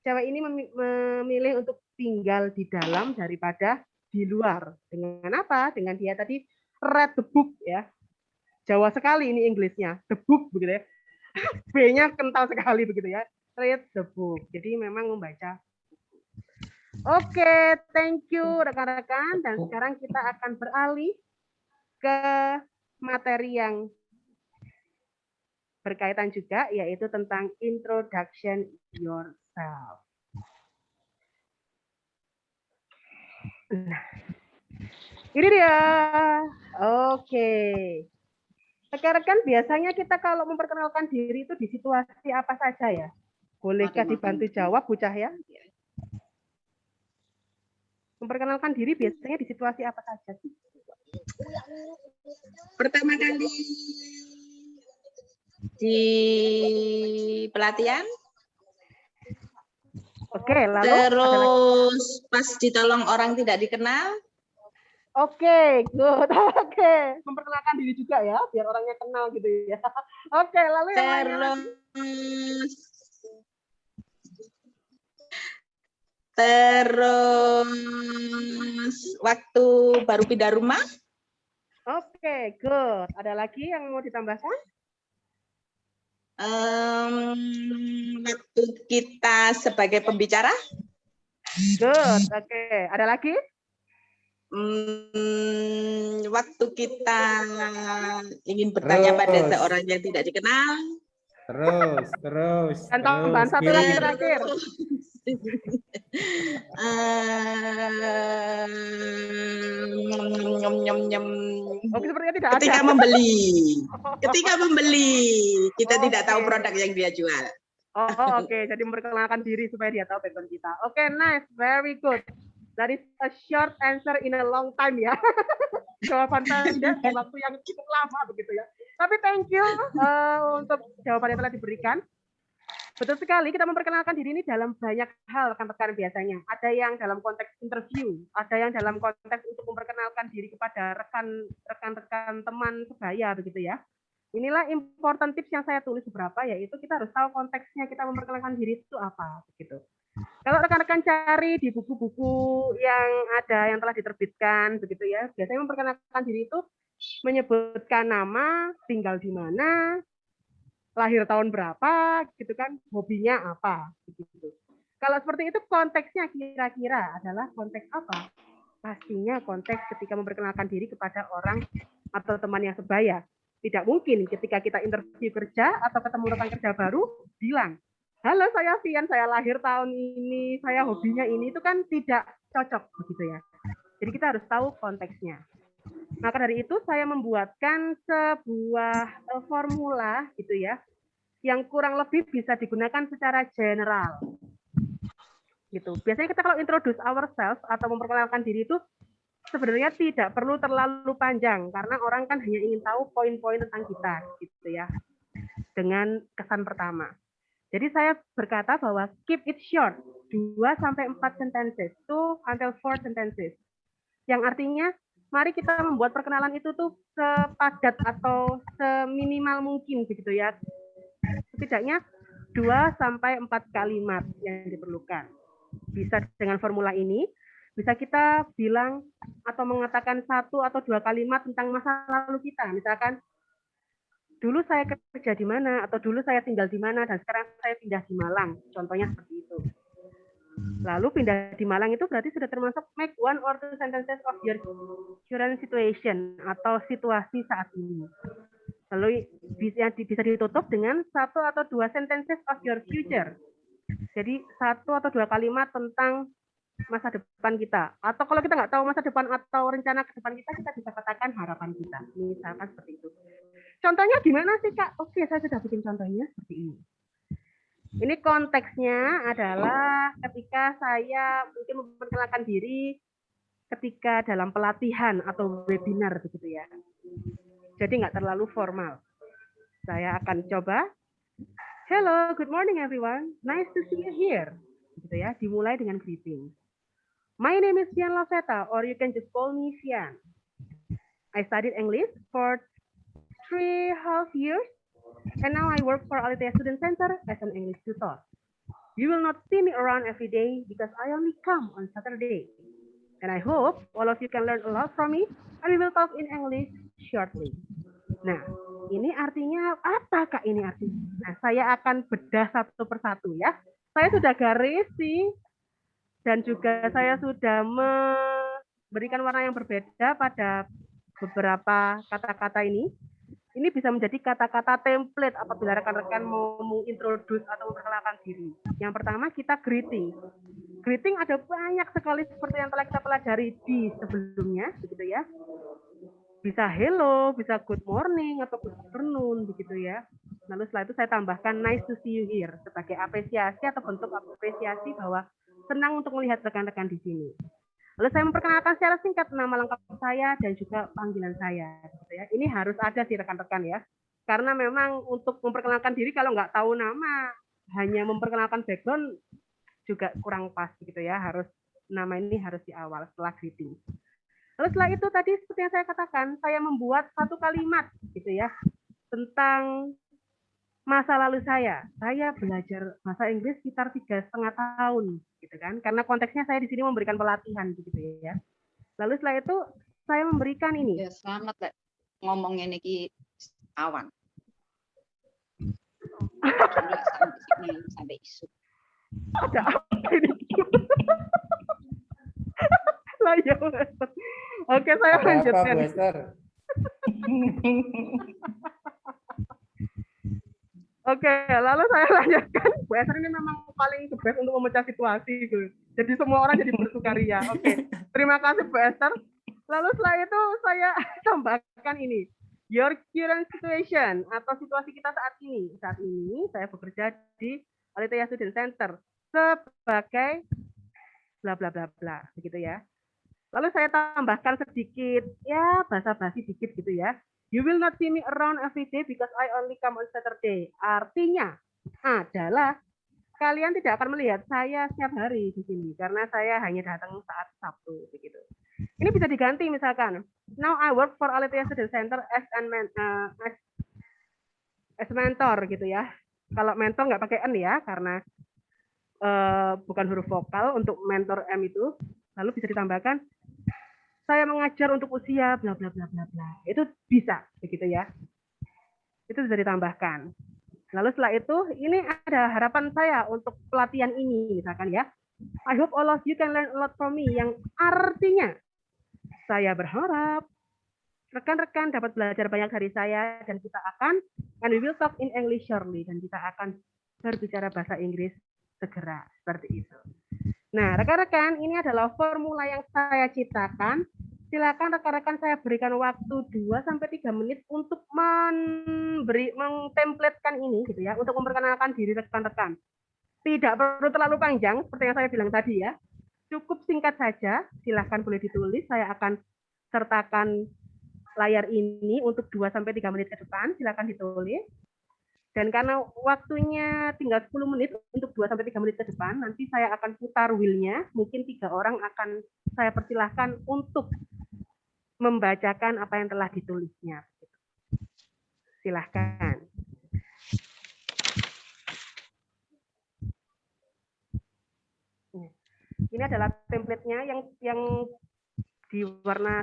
cewek ini memilih untuk tinggal di dalam daripada di luar. Dengan apa? Dengan dia tadi read the book ya. Jawa sekali ini Inggrisnya, the book begitu ya. B-nya kental sekali begitu ya. Read the book. Jadi memang membaca. Oke, thank you rekan-rekan. Dan sekarang kita akan beralih ke materi yang berkaitan juga, yaitu tentang introduction yourself. Nah, ini dia. Oke. Rekan-rekan, biasanya kita kalau memperkenalkan diri itu di situasi apa saja ya? Bolehkah dibantu jawab, Bu Cahya? Memperkenalkan diri biasanya di situasi apa saja sih? Pertama kali di pelatihan. Oke, lalu terus pas ditolong orang tidak dikenal. Oke, good. Oke, memperkenalkan diri juga ya, biar orangnya kenal gitu ya. Oke, lalu yang lainnya terus waktu baru pindah rumah. Oke, good. Ada lagi yang mau ditambahkan? Waktu kita sebagai pembicara. Good. Oke, ada lagi? Waktu kita ingin bertanya pada seorang yang tidak dikenal. Terus. Dan tambahan satu lagi terakhir. Oke, sepertinya tidak ketika ada. Ketika membeli, kita tidak tahu produk yang dia jual. Oke. Jadi memperkenalkan diri supaya dia tahu background kita. Oke, nice, very good. That is a short answer in a long time ya. Jawaban pendek di waktu yang cukup lama begitu ya. Tapi thank you untuk jawaban yang telah diberikan. Betul sekali, kita memperkenalkan diri ini dalam banyak hal rekan-rekan biasanya. Ada yang dalam konteks interview, ada yang dalam konteks untuk memperkenalkan diri kepada rekan-rekan teman sebaya begitu ya. Inilah important tips yang saya tulis beberapa, yaitu kita harus tahu konteksnya kita memperkenalkan diri itu apa begitu. Kalau rekan-rekan cari di buku-buku yang ada yang telah diterbitkan begitu ya, biasanya memperkenalkan diri itu menyebutkan nama, tinggal di mana, lahir tahun berapa, gitu kan, hobinya apa, gitu. Kalau seperti itu konteksnya kira-kira adalah konteks apa? Pastinya konteks ketika memperkenalkan diri kepada orang atau teman yang sebaya. Tidak mungkin ketika kita interview kerja atau ketemu rekan kerja baru bilang, halo saya Vian, saya lahir tahun ini, saya hobinya ini, itu kan tidak cocok begitu ya. Jadi kita harus tahu konteksnya. Maka dari itu saya membuatkan sebuah formula gitu ya, yang kurang lebih bisa digunakan secara general. Gitu. Biasanya kita kalau introduce ourselves atau memperkenalkan diri itu sebenarnya tidak perlu terlalu panjang karena orang kan hanya ingin tahu poin-poin tentang kita gitu ya. Dengan kesan pertama. Jadi saya berkata bahwa keep it short, 2 sampai 4 sentences, 2 until 4 sentences. Yang artinya mari kita membuat perkenalan itu tuh sepadat atau seminimal mungkin begitu ya. Setidaknya 2 sampai 4 kalimat yang diperlukan. bisa dengan formula ini, bisa kita bilang atau mengatakan 1 atau 2 kalimat tentang masa lalu kita. Misalkan, dulu saya kerja di mana, atau dulu saya tinggal di mana, dan sekarang saya pindah di Malang. Contohnya seperti itu. Lalu pindah di Malang itu berarti sudah termasuk make 1 or 2 sentences of your current situation, atau situasi saat ini. Lalu bisa ditutup dengan 1 atau 2 sentences of your future. Jadi 1 atau 2 kalimat tentang masa depan kita. Atau kalau kita nggak tahu masa depan atau rencana ke depan kita bisa katakan harapan kita. Misalkan seperti itu. Contohnya gimana sih, Kak? Oke, saya sudah bikin contohnya seperti ini. Ini konteksnya adalah ketika saya mungkin memperkenalkan diri ketika dalam pelatihan atau webinar begitu ya. Jadi nggak terlalu formal. Saya akan coba. Hello, good morning everyone. Nice to see you here. Gitu ya, dimulai dengan greeting. My name is Fian Laveta, or you can just call me Fian. I studied English for 3.5 years, and now I work for Alithaya Student Center as an English tutor. You will not see me around every day because I only come on Saturday. And I hope all of you can learn a lot from me, and we will talk in English shortly. Nah, ini artinya apa, Kak? Ini artinya. Nah, saya akan bedah satu persatu ya. Saya sudah garis sih, dan juga saya sudah memberikan warna yang berbeda pada beberapa kata-kata ini. Ini bisa menjadi kata-kata template apabila rekan-rekan mau mengintroduce atau memperkenalkan diri. Yang pertama kita greeting. Greeting ada banyak sekali seperti yang telah kita pelajari di sebelumnya, begitu ya. Bisa hello, bisa good morning atau good afternoon, begitu ya. Lalu setelah itu saya tambahkan nice to see you here sebagai apresiasi atau bentuk apresiasi bahwa senang untuk melihat rekan-rekan di sini. Lalu saya memperkenalkan secara singkat nama lengkap saya dan juga panggilan saya. Gitu ya. Ini harus ada sih rekan-rekan ya. Karena memang untuk memperkenalkan diri kalau nggak tahu nama, hanya memperkenalkan background juga kurang pas gitu ya. Harus nama ini harus di awal setelah greeting. Lalu setelah itu tadi seperti yang saya katakan, saya membuat satu kalimat gitu ya tentang masa lalu saya. Saya belajar bahasa Inggris sekitar 3,5 tahun gitu kan. Karena konteksnya saya di sini memberikan pelatihan gitu ya. Lalu setelah itu saya memberikan ini. Ya, selamat Lek. Ngomongnya niki awan. Sampai isu. Ada apa ini? Lah ya. Oke, saya lanjutkan. Oke, lalu saya lanjutkan. Bu Esther ini memang paling the best untuk memecah situasi. Gitu. Jadi semua orang jadi bersukaria. Oke, terima kasih Bu Esther. Lalu setelah itu saya tambahkan ini. Your current situation atau situasi kita saat ini. Saat ini saya bekerja di Alithaya Student Center sebagai bla bla bla bla, begitu ya. Lalu saya tambahkan sedikit, ya basa-basi dikit gitu ya. You will not see me around every day because I only come on Saturday. Artinya adalah kalian tidak akan melihat saya setiap hari di sini karena saya hanya datang saat Sabtu begitu. Ini bisa diganti misalkan. Now I work for Alithaya Student Center as mentor gitu ya. Kalau mentor nggak pakai N ya karena bukan huruf vokal untuk mentor M itu. Lalu bisa ditambahkan saya mengajar untuk usia bla bla bla bla bla. Itu bisa begitu ya. Itu bisa ditambahkan. Lalu setelah itu ini ada harapan saya untuk pelatihan ini misalkan ya. I hope all of you can learn a lot from me yang artinya saya berharap rekan-rekan dapat belajar banyak dari saya dan kita akan and we will talk in English shortly dan kita akan berbicara bahasa Inggris segera seperti itu. Nah, rekan-rekan, ini adalah formula yang saya ciptakan. Silakan rekan-rekan saya berikan waktu 2-3 menit untuk mengtemplatekan ini gitu ya, untuk memperkenalkan diri rekan-rekan. Tidak perlu terlalu panjang seperti yang saya bilang tadi ya. Cukup singkat saja, silakan boleh ditulis. Saya akan sertakan layar ini untuk 2-3 menit ke depan, silakan ditulis. Dan karena waktunya tinggal 10 menit untuk 2-3 menit ke depan, nanti saya akan putar wheel-nya, mungkin 3 orang akan saya persilahkan untuk membacakan apa yang telah ditulisnya. Silahkan. Ini adalah template-nya yang di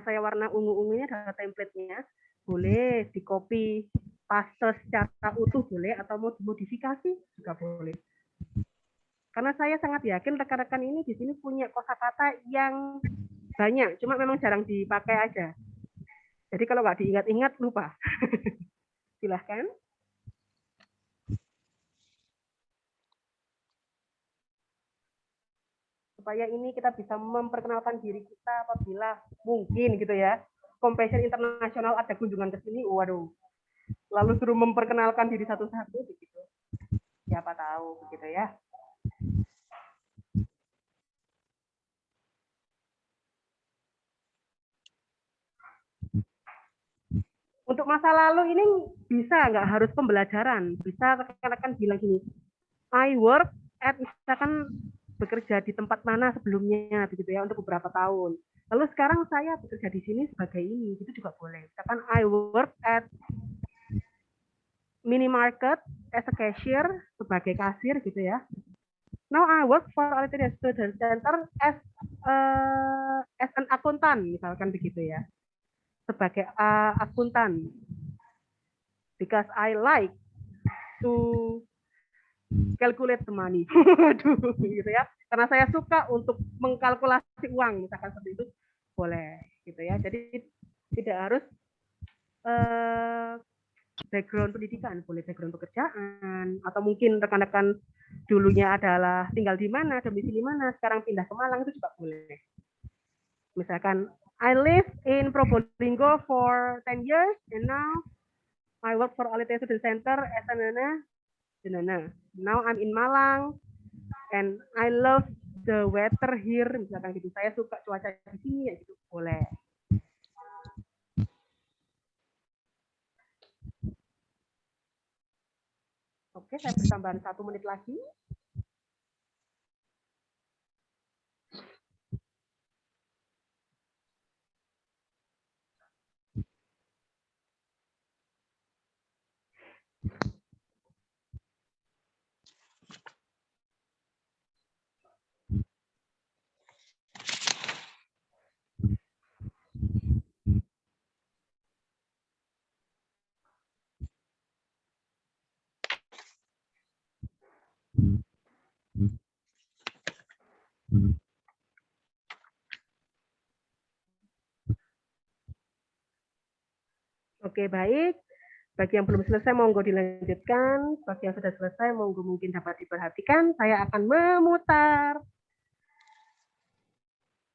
saya warna ungu-ungu ini adalah template-nya. Boleh di copy paste secara utuh boleh atau mau dimodifikasi juga boleh. Karena saya sangat yakin rekan-rekan ini di sini punya kosakata yang banyak, cuma memang jarang dipakai aja. Jadi kalau nggak diingat-ingat lupa. Silahkan. Supaya ini kita bisa memperkenalkan diri kita apabila mungkin gitu ya. Compassion Internasional ada kunjungan ke sini, waduh. Lalu suruh memperkenalkan diri satu-satu begitu. Siapa tahu begitu ya. Untuk masa lalu ini bisa nggak harus pembelajaran. Bisa rekan-rekan bilang gini, I work at misalkan bekerja di tempat mana sebelumnya begitu ya untuk beberapa tahun. Lalu sekarang saya bekerja di sini sebagai ini, itu juga boleh. Misalkan I work at minimarket as a cashier, sebagai kasir gitu ya. Now I work for Alitalia Student Center as an akuntan misalkan begitu ya. Sebagai akuntan. Because I like to calculate the money. Gitu ya. Karena saya suka untuk mengkalkulasi uang, misalkan seperti itu boleh gitu ya. Jadi tidak harus background pendidikan, boleh background pekerjaan atau mungkin rekan-rekan dulunya adalah tinggal di mana, domisili mana, sekarang pindah ke Malang itu juga boleh. Misalkan I live in Probolinggo for 10 years and now I work for Alitalia Student Center as a nana. Now I'm in Malang and I love the weather here, misalkan gitu. Saya suka cuaca di sini ya gitu, boleh. Oke, saya beri tambahan 1 menit lagi. Oke, baik. Bagi yang belum selesai, monggo dilanjutkan. Bagi yang sudah selesai, monggo mungkin dapat diperhatikan. Saya akan memutar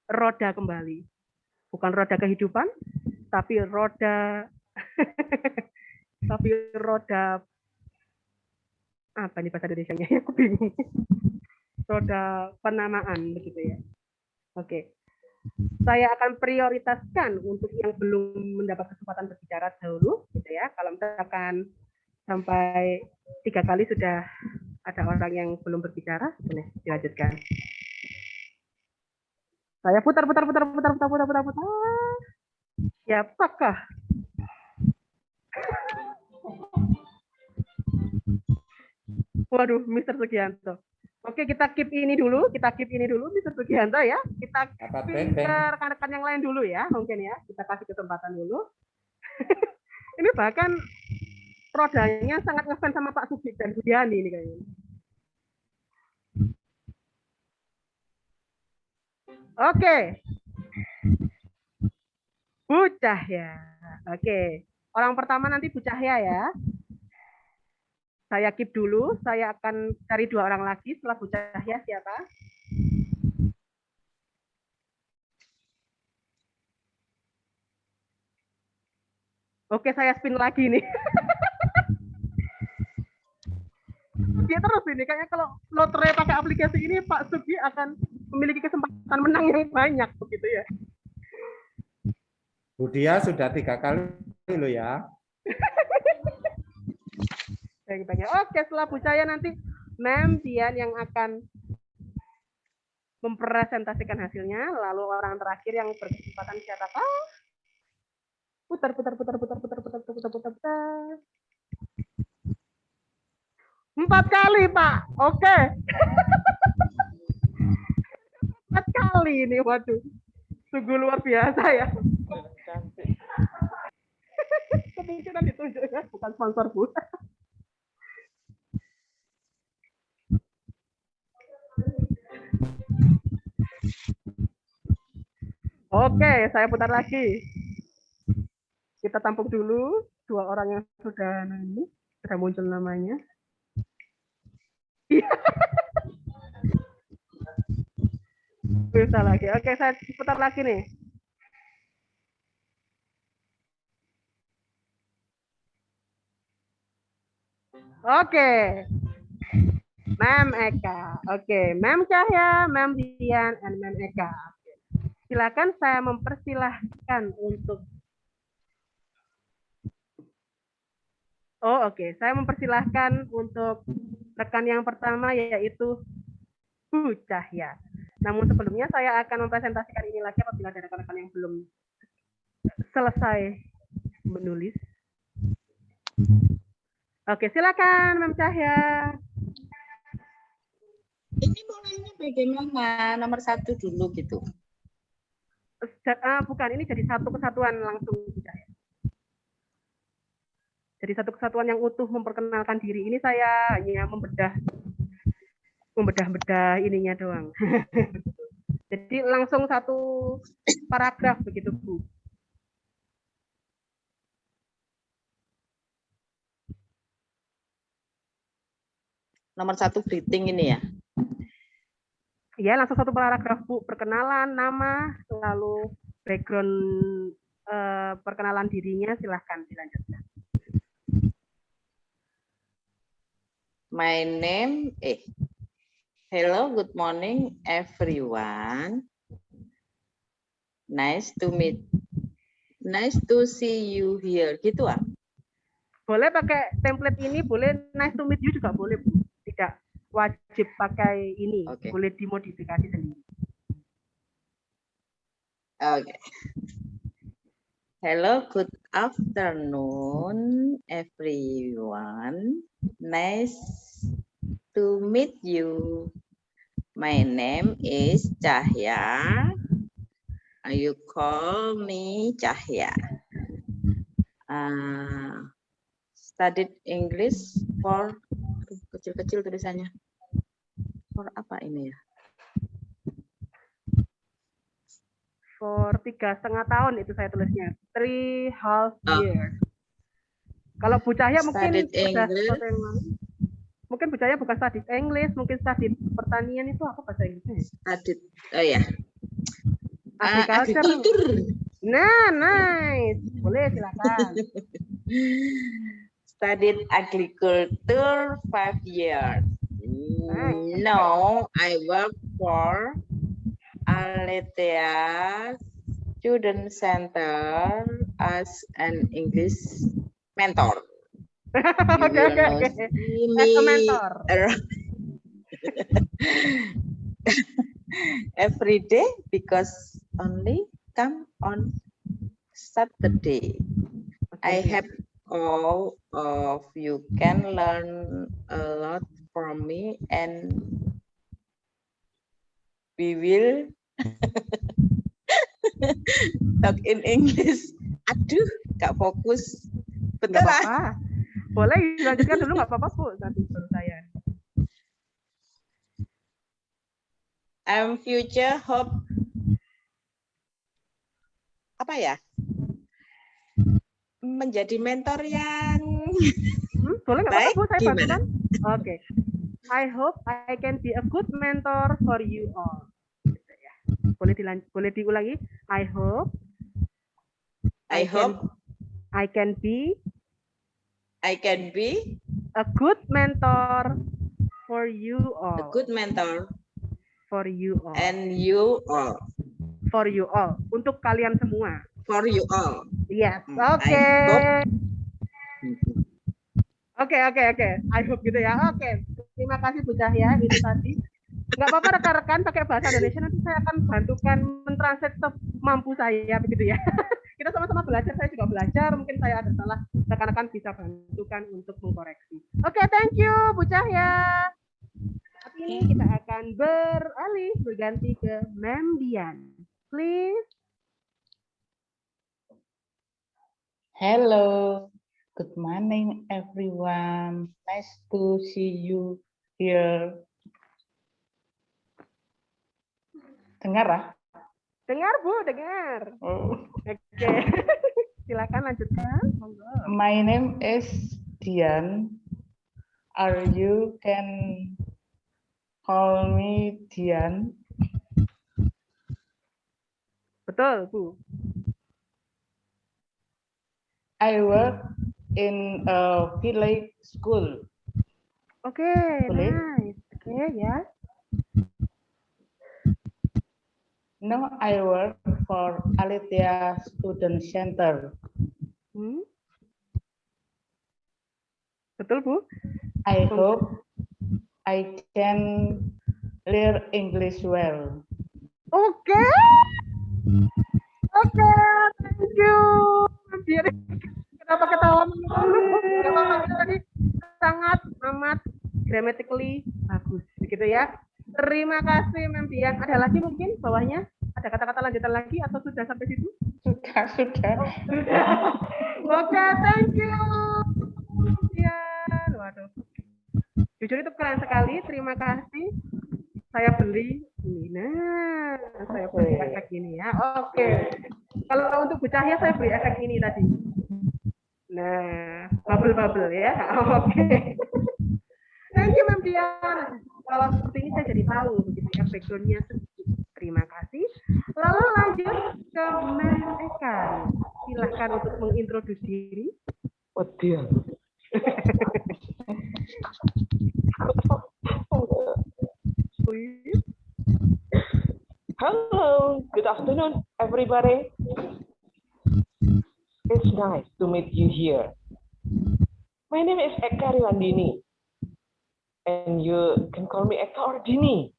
roda kembali. Bukan roda kehidupan, tapi roda apa nih bahasa Indonesianya? Aku bingung. Roda penamaan begitu ya. Oke. Saya akan prioritaskan untuk yang belum mendapat kesempatan berbicara dahulu, gitu ya. Kalau misalkan sampai 3 kali sudah ada orang yang belum berbicara, boleh dilanjutkan. Saya putar. Siapakah? Waduh, Mr. Sugianto. Oke, kita keep ini dulu, Mr. Sugianto ya. Kita ke rekan-rekan yang lain dulu ya, mungkin ya. Kita kasih kesempatan dulu. Ini bahkan rodanya sangat ngefans sama Pak Sugi dan Budiani ini kayaknya. Oke. Bu Cahya. Oke. Orang pertama nanti Bu Cahya ya. Saya keep dulu, saya akan cari 2 orang lagi setelah Bu Cahya. Siapa? Oke, saya spin lagi nih. Dia terus ini, kayaknya kalau lotre pakai aplikasi ini, Pak Sugi akan memiliki kesempatan menang yang banyak, begitu ya. Budia sudah 3 kali loh ya. Banyak. Oke, setelah Bu Cahya nanti Mem Dian yang akan mempresentasikan hasilnya, lalu orang terakhir yang berkesempatan siapakah? Putar. 4 kali, Pak. Oke. sekali ini, waduh. Sungguh luar biasa ya. Cantik. Kemungkinan ditunjuk ya, bukan sponsor Bu. Oke, saya putar lagi. Kita tampung dulu dua orang yang sudah muncul namanya. Bisa lagi. Oke, saya putar lagi nih. Oke. Ma'am Eka. Oke, Ma'am Cahya, Ma'am Dian, and Ma'am Eka. Silakan saya mempersilahkan untuk saya mempersilahkan untuk rekan yang pertama yaitu Bu Cahya. Namun sebelumnya saya akan mempresentasikan ini lagi apabila ada rekan-rekan yang belum selesai menulis. Oke, silakan Ma'am Cahya. Ini mulainya bagaimana? Nomor 1 dulu gitu. Bukan, ini jadi satu kesatuan langsung Bu Cahya. Jadi satu kesatuan yang utuh memperkenalkan diri. Ini saya hanya membedah ininya doang. Jadi langsung satu paragraf begitu Bu. Nomor 1 greeting ini ya. Iya, langsung satu paragraf Bu. Perkenalan, nama, lalu background perkenalan dirinya, silahkan dilanjutkan. My name hello, good morning everyone. Nice to see you here. Gitu ah. Boleh pakai template ini, boleh nice to meet you juga boleh Bu. Tidak wajib pakai ini, boleh dimodifikasi sendiri. Oke. Hello, good afternoon everyone. Nice to meet you. My name is Cahya. You call me Cahya. Studied English for kecil-kecil tulisannya. For apa ini ya? For 3,5 tahun itu saya tulisnya. 3,5 years. Kalau Bu Cahya mungkin mungkin Bu Cahya bukan studied English, mungkin studied pertanian itu apa bahasa Inggrisnya? Studied, ya. Agriculture. Nah, nice. Boleh silakan. Studied agriculture 5 years. Now I work for Aletheia Student Center as an English mentor. Okay. As a mentor. Every day because only come on Saturday. I hope all of you can learn a lot from me and we will talk in English. Aduh, gak fokus. Bentar lah. Boleh dilanjutkan dulu, nggak apa-apa Bu. Nanti baru saya. I'm future hope. Apa ya? Menjadi mentor yang boleh nggak apa-apa Bu, saya gimana? Oke. I hope I can be a good mentor for you all. Boleh diulangi. I hope I can be a good mentor for you all. A good mentor for you all. And you all. For you all. Untuk kalian semua. For you all. Yes. Oke. Oke. I hope gitu ya. Oke. Terima kasih Bu Cahya. Itu tadi. Nggak apa-apa rekan-rekan pakai bahasa Indonesia, nanti saya akan bantukan mentranslate semampu saya begitu ya. Kita sama-sama belajar, saya juga belajar, mungkin saya ada salah, rekan-rekan bisa bantukan untuk mengkoreksi. Oke, thank you Bu Cahya. ini kita akan berganti ke Mem Dian. Please. Hello, good morning everyone. Nice to see you here. Dengar ah? Dengar Bu, dengar. Oke. Silakan lanjutkan. Monggo. My name is Dian. Are you can call me Dian? Betul, Bu. I work in a village school. Oke, nice. Oke, ya. No, I work for Alethea Student Center. Betul, Bu. I hope I can learn English well. Oke. Oke, thank you. Biar kenapa ketawa dulu? Gak apa-apa, tadi sangat amat grammatically bagus, begitu ya. Terima kasih, Mem Dian. Ada lagi mungkin bawahnya? Ada kata-kata lanjutan lagi atau sudah sampai situ? Sudah. Sudah. Oke, thank you. Dian. Waduh. Jujur itu keren sekali. Terima kasih. Saya beli ini. Nah, saya beli efek ini ya. Oke. Kalau untuk Bu Cahya saya beli efek ini tadi. Nah, bubble ya. Oke. Thank you, Mem Dian. Kalau seperti ini saya jadi tahu begitu ya background-nya sedikit. Terima kasih. Lalu lanjut ke Mem Eka. Silahkan untuk mengintroduksi diri. Oh dear. Hello, good afternoon, everybody. It's nice to meet you here. My name is Eka Riwandini, and you can call me Eka or Dini.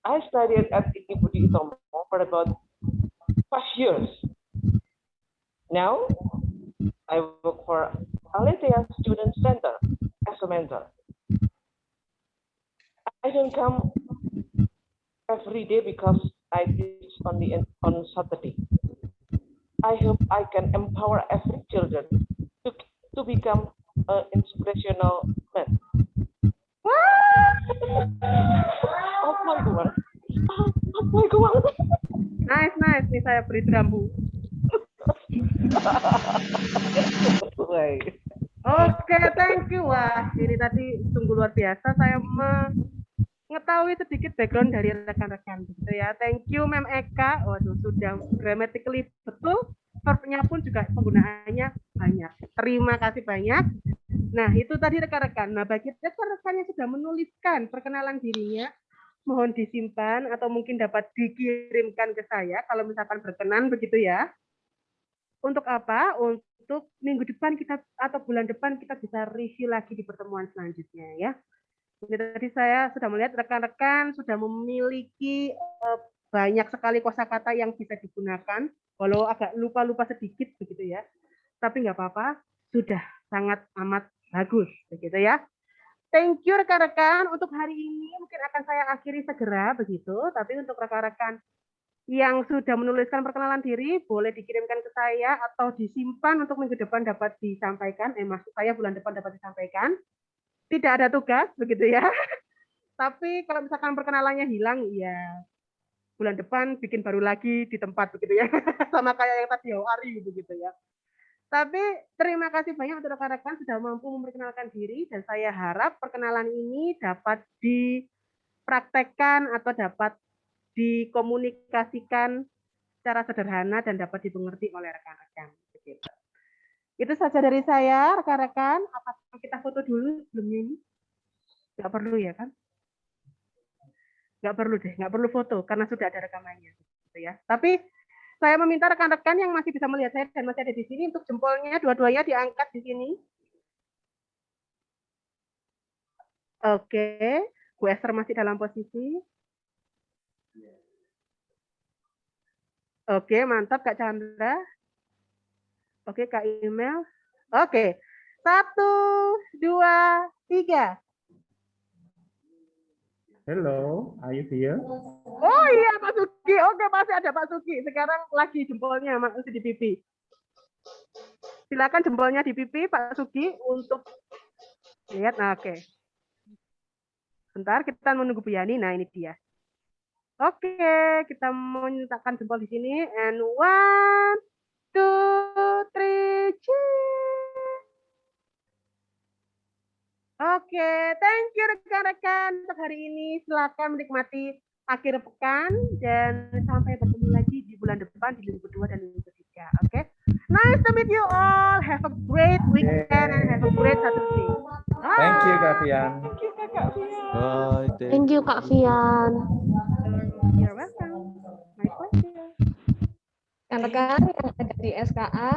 I studied at IKI Budi Utomo for about 5 years. Now, I work for Alethea Student Center as a mentor. I don't come every day because I teach only on Saturday. I hope I can empower every children to become an inspirational man. Oh my God. Oh my God. Nice. Nih saya beri drum, Bu. Oke, thank you. Wah, ini tadi sungguh luar biasa. Saya mengetahui sedikit background dari rekan-rekan gitu ya. Thank you, Mem Eka. Waduh, sudah grammatically betul. Verbnya pun juga penggunaannya banyak. Terima kasih banyak. Nah, itu tadi rekan-rekan. Nah, bagi rekan-rekan yang sudah menuliskan perkenalan dirinya, mohon disimpan atau mungkin dapat dikirimkan ke saya kalau misalkan berkenan begitu ya. Untuk apa? Untuk minggu depan kita atau bulan depan kita bisa review lagi di pertemuan selanjutnya ya. Ini tadi saya sudah melihat rekan-rekan sudah memiliki banyak sekali kosakata yang bisa digunakan, walau agak lupa-lupa sedikit begitu ya. Tapi nggak apa-apa, sudah sangat amat bagus begitu ya. Thank you rekan-rekan. Untuk hari ini mungkin akan saya akhiri segera begitu, tapi untuk rekan-rekan yang sudah menuliskan perkenalan diri boleh dikirimkan ke saya atau disimpan untuk minggu depan dapat disampaikan. Maksud saya bulan depan dapat disampaikan. Tidak ada tugas begitu ya. Tapi kalau misalkan perkenalannya hilang, ya bulan depan bikin baru lagi di tempat begitu ya. Sama kayak yang tadi Ari begitu ya. Tapi terima kasih banyak untuk rekan-rekan sudah mampu memperkenalkan diri dan saya harap perkenalan ini dapat dipraktekkan atau dapat dikomunikasikan secara sederhana dan dapat dimengerti oleh rekan-rekan. Itu saja dari saya, rekan-rekan. Apakah kita foto dulu sebelumnya ini? Nggak perlu ya kan? Nggak perlu deh, nggak perlu foto karena sudah ada rekamannya. Gitu ya. Tapi saya meminta rekan-rekan yang masih bisa melihat saya dan masih ada di sini untuk jempolnya dua-duanya diangkat di sini. Oke, Bu Esther masih dalam posisi. Oke, mantap Kak Chandra. Oke, Kak Email. Oke, 1, 2, 3. Hello, are you here? Oh iya Pak Sugi, oke masih ada Pak Sugi. Sekarang lagi jempolnya masih di pipi. Silakan jempolnya di pipi Pak Sugi untuk lihat. Nah, oke. Bentar kita menunggu Bu Yani. Nah ini dia. Oke, kita mau letakkan jempol di sini. And 1, 2, 3, cheers. Oke, thank you rekan-rekan untuk hari ini. Silakan menikmati akhir pekan dan sampai bertemu lagi di bulan depan di minggu kedua dan minggu ketiga. Oke, nice to meet you all. Have a great weekend and have a great Saturday. Bye. Thank you, Kak Fian. Thank you, Kak Fian. Bye. Thank you, Kak Fian. You're welcome. My pleasure. Rekan-rekan yang ada di SKA